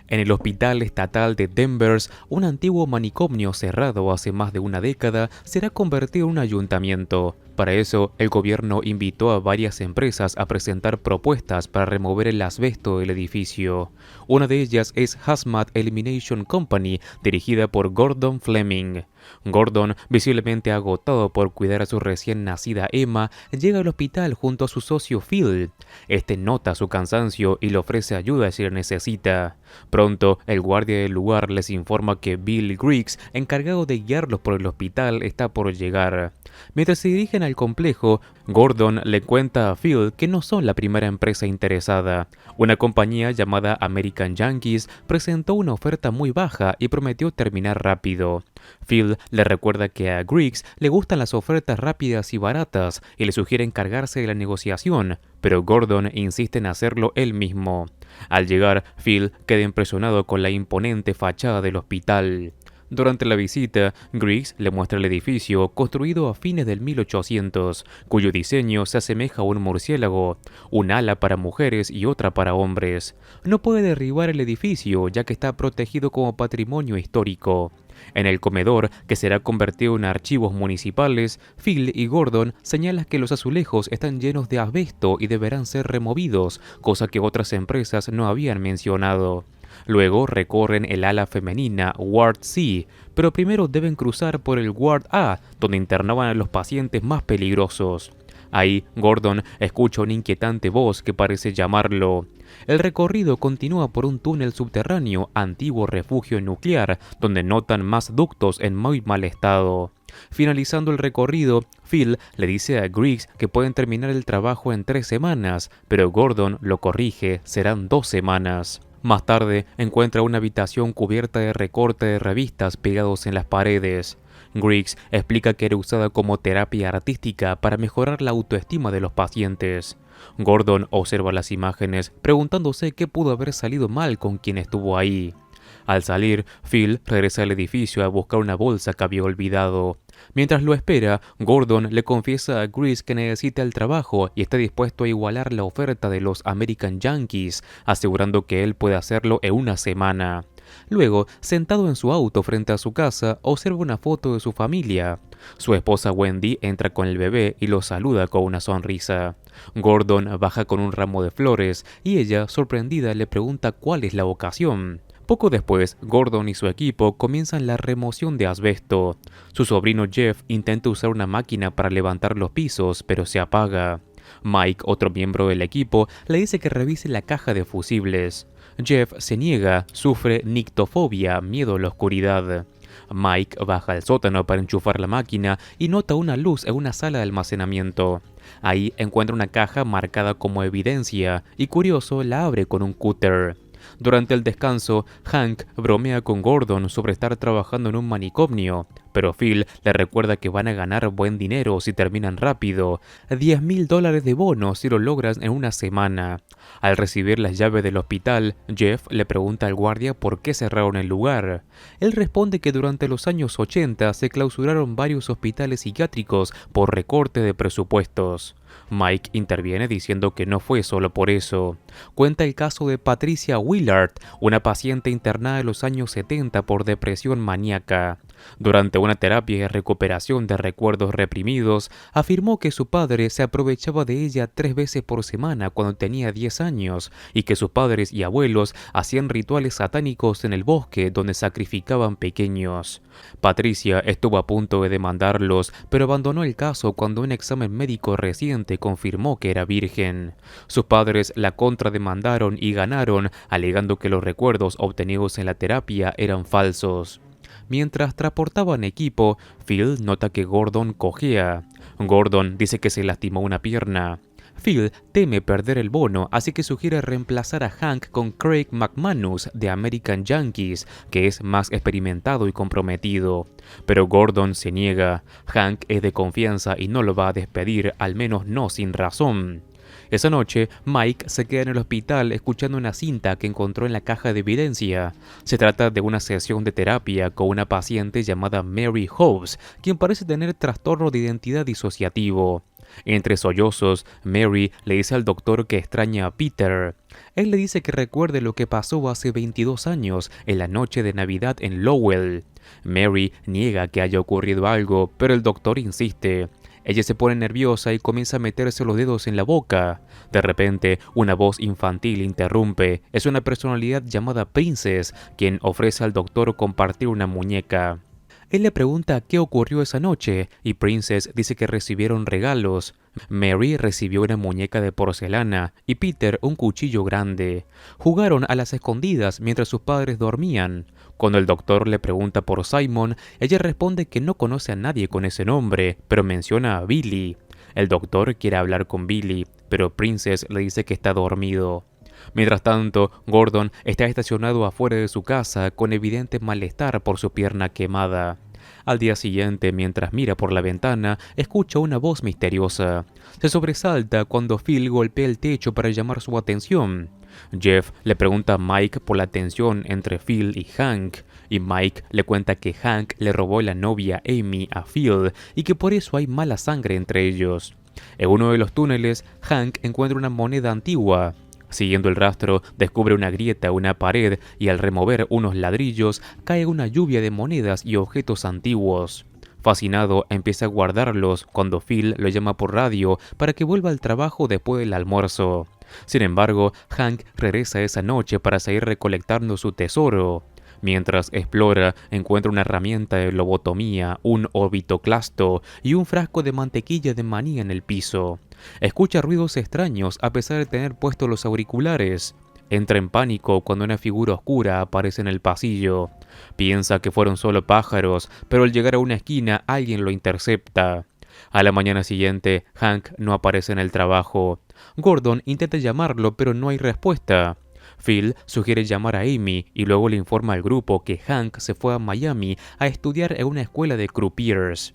En el Hospital Estatal de Denver, un antiguo manicomio cerrado hace más de una década será convertido en un ayuntamiento. Para eso, el gobierno invitó a varias empresas a presentar propuestas para remover el asbesto del edificio. Una de ellas es Hazmat Elimination Company, dirigida por Gordon Fleming. Gordon, visiblemente agotado por cuidar a su recién nacida Emma, llega al hospital junto a su socio Phil. Este nota su cansancio y le ofrece ayuda si la necesita. Pronto, el guardia del lugar les informa que Bill Griggs, encargado de guiarlos por el hospital, está por llegar. Mientras se dirigen al complejo, Gordon le cuenta a Phil que no son la primera empresa interesada. Una compañía llamada American Yankees presentó una oferta muy baja y prometió terminar rápido. Phil le recuerda que a Griggs le gustan las ofertas rápidas y baratas y le sugiere encargarse de la negociación, pero Gordon insiste en hacerlo él mismo. Al llegar, Phil queda impresionado con la imponente fachada del hospital. Durante la visita, Griggs le muestra el edificio construido a fines del 1800, cuyo diseño se asemeja a un murciélago, un ala para mujeres y otra para hombres. No puede derribar el edificio ya que está protegido como patrimonio histórico. En el comedor, que será convertido en archivos municipales, Phil y Gordon señalan que los azulejos están llenos de asbesto y deberán ser removidos, cosa que otras empresas no habían mencionado. Luego recorren el ala femenina Ward C, pero primero deben cruzar por el Ward A, donde internaban a los pacientes más peligrosos. Ahí, Gordon escucha una inquietante voz que parece llamarlo. El recorrido continúa por un túnel subterráneo, antiguo refugio nuclear, donde notan más ductos en muy mal estado. Finalizando el recorrido, Phil le dice a Griggs que pueden terminar el trabajo en 3 semanas, pero Gordon lo corrige, serán 2 semanas. Más tarde, encuentra una habitación cubierta de recorte de revistas pegados en las paredes. Griggs explica que era usada como terapia artística para mejorar la autoestima de los pacientes. Gordon observa las imágenes, preguntándose qué pudo haber salido mal con quien estuvo ahí. Al salir, Phil regresa al edificio a buscar una bolsa que había olvidado. Mientras lo espera, Gordon le confiesa a Griggs que necesita el trabajo y está dispuesto a igualar la oferta de los American Yankees, asegurando que él puede hacerlo en una semana. Luego, sentado en su auto frente a su casa, observa una foto de su familia. Su esposa Wendy entra con el bebé y lo saluda con una sonrisa. Gordon baja con un ramo de flores y ella, sorprendida, le pregunta cuál es la ocasión. Poco después, Gordon y su equipo comienzan la remoción de asbesto. Su sobrino Jeff intenta usar una máquina para levantar los pisos, pero se apaga. Mike, otro miembro del equipo, le dice que revise la caja de fusibles. Jeff se niega, sufre nictofobia, miedo a la oscuridad. Mike baja al sótano para enchufar la máquina y nota una luz en una sala de almacenamiento. Ahí encuentra una caja marcada como evidencia y, curioso, la abre con un cúter. Durante el descanso, Hank bromea con Gordon sobre estar trabajando en un manicomio, pero Phil le recuerda que van a ganar buen dinero si terminan rápido, $10,000 de bonos si lo logran en una semana. Al recibir las llaves del hospital, Jeff le pregunta al guardia por qué cerraron el lugar. Él responde que durante los años 80 se clausuraron varios hospitales psiquiátricos por recorte de presupuestos. Mike interviene diciendo que no fue solo por eso. Cuenta el caso de Patricia Willard, una paciente internada en los años 70 por depresión maníaca. Durante una terapia de recuperación de recuerdos reprimidos, afirmó que su padre se aprovechaba de ella 3 veces por semana cuando tenía 10 años y que sus padres y abuelos hacían rituales satánicos en el bosque donde sacrificaban pequeños. Patricia estuvo a punto de demandarlos, pero abandonó el caso cuando un examen médico reciente confirmó que era virgen. Sus padres la contrademandaron y ganaron, alegando que los recuerdos obtenidos en la terapia eran falsos. Mientras transportaban equipo, Phil nota que Gordon cojea. Gordon dice que se lastimó una pierna. Phil teme perder el bono, así que sugiere reemplazar a Hank con Craig McManus de American Yankees, que es más experimentado y comprometido. Pero Gordon se niega. Hank es de confianza y no lo va a despedir, al menos no sin razón. Esa noche, Mike se queda en el hospital escuchando una cinta que encontró en la caja de evidencia. Se trata de una sesión de terapia con una paciente llamada Mary Hobbs, quien parece tener trastorno de identidad disociativo. Entre sollozos, Mary le dice al doctor que extraña a Peter. Él le dice que recuerde lo que pasó hace 22 años, en la noche de Navidad en Lowell. Mary niega que haya ocurrido algo, pero el doctor insiste. Ella se pone nerviosa y comienza a meterse los dedos en la boca. De repente, una voz infantil interrumpe. Es una personalidad llamada Princess, quien ofrece al doctor compartir una muñeca. Él le pregunta qué ocurrió esa noche y Princess dice que recibieron regalos. Mary recibió una muñeca de porcelana y Peter un cuchillo grande. Jugaron a las escondidas mientras sus padres dormían. Cuando el doctor le pregunta por Simon, ella responde que no conoce a nadie con ese nombre, pero menciona a Billy. El doctor quiere hablar con Billy, pero Princess le dice que está dormido. Mientras tanto, Gordon está estacionado afuera de su casa con evidente malestar por su pierna quemada. Al día siguiente, mientras mira por la ventana, escucha una voz misteriosa. Se sobresalta cuando Phil golpea el techo para llamar su atención. Jeff le pregunta a Mike por la tensión entre Phil y Hank, y Mike le cuenta que Hank le robó la novia Amy a Phil y que por eso hay mala sangre entre ellos. En uno de los túneles, Hank encuentra una moneda antigua. Siguiendo el rastro, descubre una grieta en una pared y al remover unos ladrillos, cae una lluvia de monedas y objetos antiguos. Fascinado, empieza a guardarlos cuando Phil lo llama por radio para que vuelva al trabajo después del almuerzo. Sin embargo, Hank regresa esa noche para seguir recolectando su tesoro. Mientras explora, encuentra una herramienta de lobotomía, un orbitoclasto y un frasco de mantequilla de maní en el piso. Escucha ruidos extraños a pesar de tener puestos los auriculares. Entra en pánico cuando una figura oscura aparece en el pasillo. Piensa que fueron solo pájaros, pero al llegar a una esquina alguien lo intercepta. A la mañana siguiente, Hank no aparece en el trabajo. Gordon intenta llamarlo, pero no hay respuesta. Phil sugiere llamar a Amy y luego le informa al grupo que Hank se fue a Miami a estudiar en una escuela de croupiers.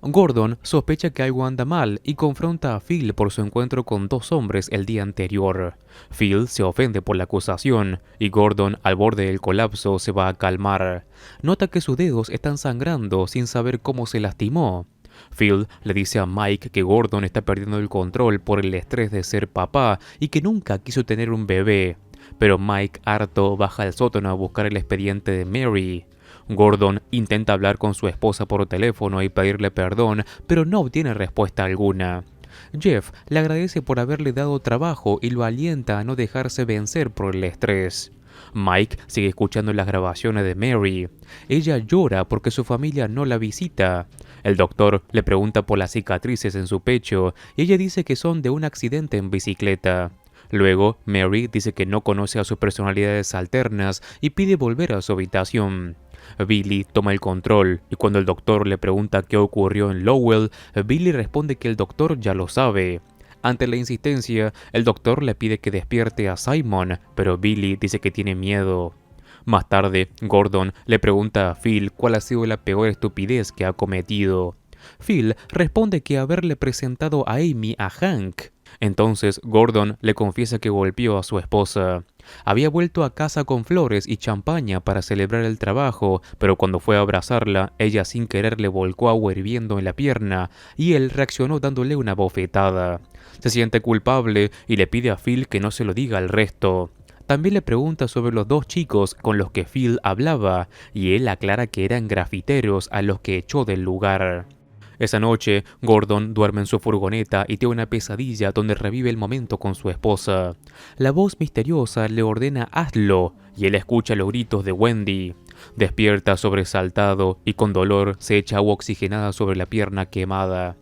Gordon sospecha que algo anda mal y confronta a Phil por su encuentro con dos hombres el día anterior. Phil se ofende por la acusación y Gordon, al borde del colapso, se va a calmar. Nota que sus dedos están sangrando sin saber cómo se lastimó. Phil le dice a Mike que Gordon está perdiendo el control por el estrés de ser papá y que nunca quiso tener un bebé. Pero Mike, harto, baja al sótano a buscar el expediente de Mary. Gordon intenta hablar con su esposa por teléfono y pedirle perdón, pero no obtiene respuesta alguna. Jeff le agradece por haberle dado trabajo y lo alienta a no dejarse vencer por el estrés. Mike sigue escuchando las grabaciones de Mary. Ella llora porque su familia no la visita. El doctor le pregunta por las cicatrices en su pecho y ella dice que son de un accidente en bicicleta. Luego, Mary dice que no conoce a sus personalidades alternas y pide volver a su habitación. Billy toma el control y cuando el doctor le pregunta qué ocurrió en Lowell, Billy responde que el doctor ya lo sabe. Ante la insistencia, el doctor le pide que despierte a Simon, pero Billy dice que tiene miedo. Más tarde, Gordon le pregunta a Phil cuál ha sido la peor estupidez que ha cometido. Phil responde que haberle presentado a Amy a Hank. Entonces Gordon le confiesa que golpeó a su esposa. Había vuelto a casa con flores y champaña para celebrar el trabajo, pero cuando fue a abrazarla, ella sin querer le volcó agua hirviendo en la pierna y él reaccionó dándole una bofetada. Se siente culpable y le pide a Phil que no se lo diga al resto. También le pregunta sobre los dos chicos con los que Phil hablaba y él aclara que eran grafiteros a los que echó del lugar. Esa noche, Gordon duerme en su furgoneta y tiene una pesadilla donde revive el momento con su esposa. La voz misteriosa le ordena hazlo y él escucha los gritos de Wendy. Despierta sobresaltado y con dolor se echa agua oxigenada sobre la pierna quemada.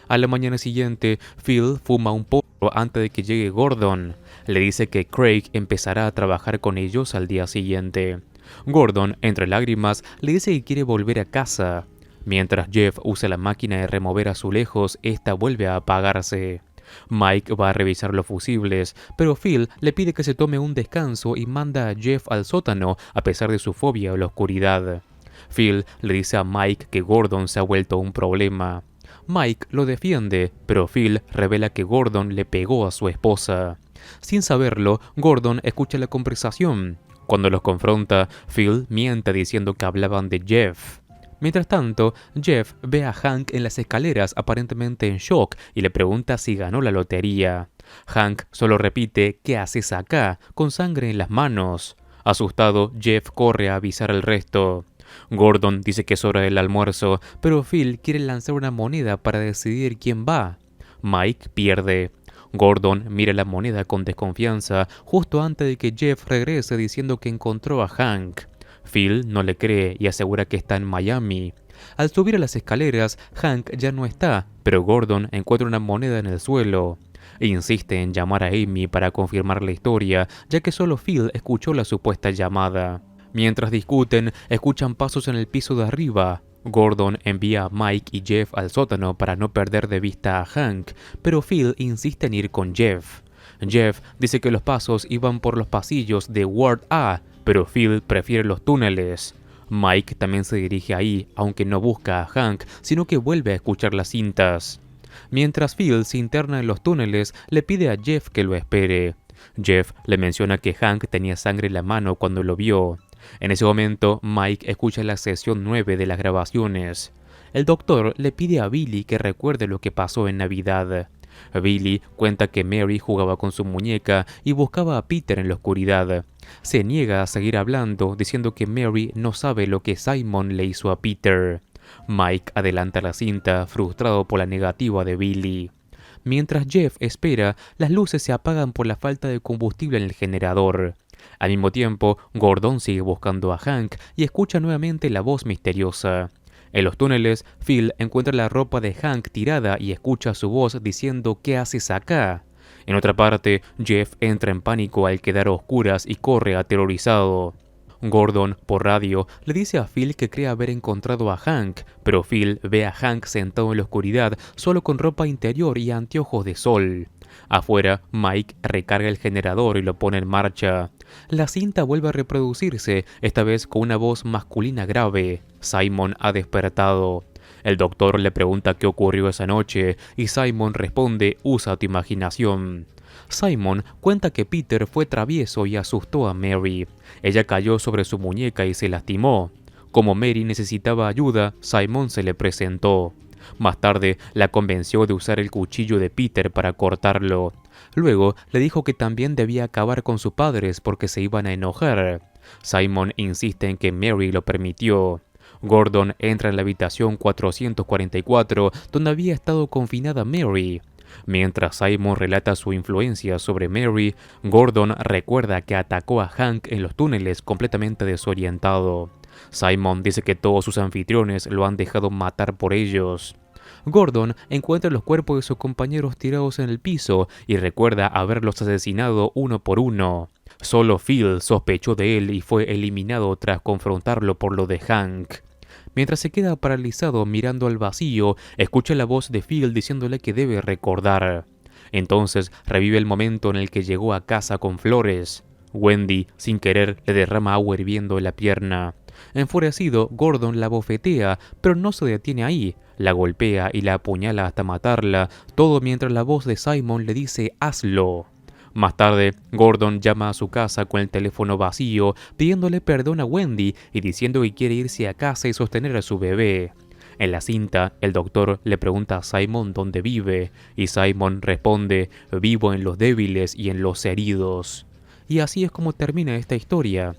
A la mañana siguiente, Phil fuma un porro antes de que llegue Gordon. Le dice que Craig empezará a trabajar con ellos al día siguiente. Gordon, entre lágrimas, le dice que quiere volver a casa. Mientras Jeff usa la máquina de remover azulejos, esta vuelve a apagarse. Mike va a revisar los fusibles, pero Phil le pide que se tome un descanso y manda a Jeff al sótano a pesar de su fobia a la oscuridad. Phil le dice a Mike que Gordon se ha vuelto un problema. Mike lo defiende, pero Phil revela que Gordon le pegó a su esposa. Sin saberlo, Gordon escucha la conversación. Cuando los confronta, Phil miente diciendo que hablaban de Jeff. Mientras tanto, Jeff ve a Hank en las escaleras aparentemente en shock y le pregunta si ganó la lotería. Hank solo repite ¿qué haces acá? Con sangre en las manos. Asustado, Jeff corre a avisar al resto. Gordon dice que es hora del almuerzo, pero Phil quiere lanzar una moneda para decidir quién va. Mike pierde. Gordon mira la moneda con desconfianza justo antes de que Jeff regrese diciendo que encontró a Hank. Phil no le cree y asegura que está en Miami. Al subir a las escaleras, Hank ya no está, pero Gordon encuentra una moneda en el suelo. Insiste en llamar a Amy para confirmar la historia, ya que solo Phil escuchó la supuesta llamada. Mientras discuten, escuchan pasos en el piso de arriba. Gordon envía a Mike y Jeff al sótano para no perder de vista a Hank, pero Phil insiste en ir con Jeff. Jeff dice que los pasos iban por los pasillos de Ward A, pero Phil prefiere los túneles. Mike también se dirige ahí, aunque no busca a Hank, sino que vuelve a escuchar las cintas. Mientras Phil se interna en los túneles, le pide a Jeff que lo espere. Jeff le menciona que Hank tenía sangre en la mano cuando lo vio. En ese momento, Mike escucha la sesión 9 de las grabaciones. El doctor le pide a Billy que recuerde lo que pasó en Navidad. Billy cuenta que Mary jugaba con su muñeca y buscaba a Peter en la oscuridad. Se niega a seguir hablando, diciendo que Mary no sabe lo que Simon le hizo a Peter. Mike adelanta la cinta, frustrado por la negativa de Billy. Mientras Jeff espera, las luces se apagan por la falta de combustible en el generador. Al mismo tiempo, Gordon sigue buscando a Hank y escucha nuevamente la voz misteriosa. En los túneles, Phil encuentra la ropa de Hank tirada y escucha su voz diciendo ¿qué haces acá? En otra parte, Jeff entra en pánico al quedar a oscuras y corre aterrorizado. Gordon, por radio, le dice a Phil que cree haber encontrado a Hank, pero Phil ve a Hank sentado en la oscuridad, solo con ropa interior y anteojos de sol. Afuera, Mike recarga el generador y lo pone en marcha. La cinta vuelve a reproducirse, esta vez con una voz masculina grave. Simon ha despertado. El doctor le pregunta qué ocurrió esa noche y Simon responde: usa tu imaginación. Simon cuenta que Peter fue travieso y asustó a Mary. Ella cayó sobre su muñeca y se lastimó. Como Mary necesitaba ayuda, Simon se le presentó. Más tarde, la convenció de usar el cuchillo de Peter para cortarlo. Luego, le dijo que también debía acabar con sus padres porque se iban a enojar. Simon insiste en que Mary lo permitió. Gordon entra en la habitación 444, donde había estado confinada Mary. Mientras Simon relata su influencia sobre Mary, Gordon recuerda que atacó a Hank en los túneles completamente desorientado. Simon dice que todos sus anfitriones lo han dejado matar por ellos. Gordon encuentra los cuerpos de sus compañeros tirados en el piso y recuerda haberlos asesinado uno por uno. Solo Phil sospechó de él y fue eliminado tras confrontarlo por lo de Hank. Mientras se queda paralizado mirando al vacío, escucha la voz de Phil diciéndole que debe recordar. Entonces revive el momento en el que llegó a casa con flores. Wendy, sin querer, le derrama agua hirviendo en la pierna. Enfurecido, Gordon la bofetea, pero no se detiene ahí. La golpea y la apuñala hasta matarla, todo mientras la voz de Simon le dice «hazlo». Más tarde, Gordon llama a su casa con el teléfono vacío, pidiéndole perdón a Wendy y diciendo que quiere irse a casa y sostener a su bebé. En la cinta, el doctor le pregunta a Simon dónde vive, y Simon responde: «Vivo en los débiles y en los heridos». Y así es como termina esta historia.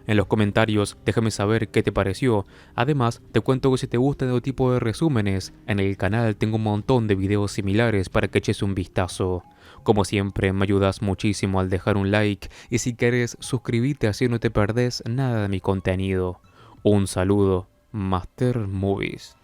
En los comentarios déjame saber qué te pareció. Además, te cuento que si te gustan este tipo de resúmenes, en el canal tengo un montón de videos similares para que eches un vistazo. Como siempre, me ayudas muchísimo al dejar un like y si quieres suscribirte así no te perdés nada de mi contenido. Un saludo, Master Movies.